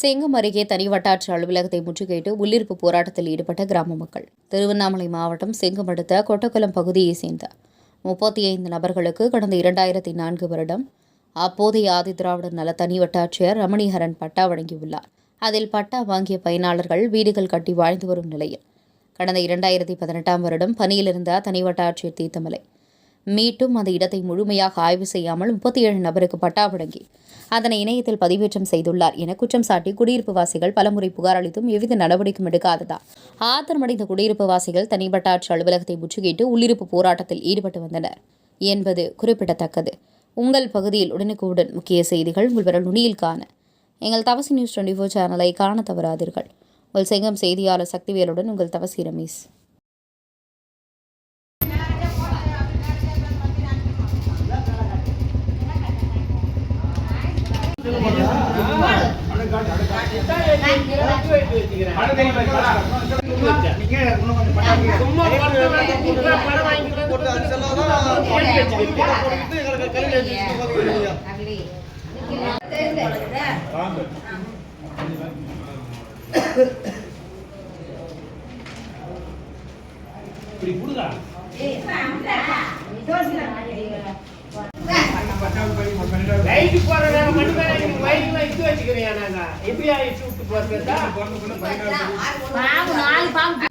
செங்கம் அருகே தனி வட்டாட்சி அலுவலகத்தை முற்றுகையிட்டு உள்ளிருப்பு போராட்டத்தில் ஈடுபட்ட கிராம மக்கள். திருவண்ணாமலை மாவட்டம் செங்கம் அடுத்த கொட்டக்குளம் பகுதியைச் சேர்ந்த 35 நபர்களுக்கு கடந்த 2004 வருடம் அப்போதைய ஆதிதிராவிடர் நல தனி வட்டாட்சியர் ரமணிஹரன் பட்டா வழங்கியுள்ளார். அதில் பட்டா வாங்கிய பயனாளர்கள் வீடுகள் கட்டி வாழ்ந்து வரும் நிலையில் கடந்த 2018 வருடம் பணியிலிருந்த தனி வட்டாட்சியர் தீர்த்தமலை மீட்டும் அந்த இடத்தை முழுமையாக ஆய்வு செய்யாமல் 37 நபருக்கு பட்டா வழங்கி அதனை இணையத்தில் பதிவேற்றம் செய்துள்ளார் என குற்றம் சாட்டி குடியிருப்பு வாசிகள் பலமுறை புகார் அளித்தும் எவ்வித நடவடிக்கையும் எடுக்காததால் ஆத்திரமடைந்த குடியிருப்பு வாசிகள் தனி வட்டாட்சி அலுவலகத்தை முற்றுகையிட்டு உள்ளிருப்பு போராட்டத்தில் ஈடுபட்டு வந்தனர் என்பது குறிப்பிடத்தக்கது. உங்கள் பகுதியில் உடனுக்குடன் முக்கிய செய்திகள் உங்கள் விரல் நுனியில் காண எங்கள் தவசி நியூஸ் 24 சேனலை காண தவறாதீர்கள். உங்கள் செங்கம் செய்தியாளர் சக்திவேலுடன் உங்கள் தவசி ரமேஷ். லைட் போற நேரம் மட்டும் தான் வயிறு வைத்து வச்சுக்கிறேன். நாங்க எப்படி ஆயிடுச்சு விட்டு போறதா நாலு பாம்பு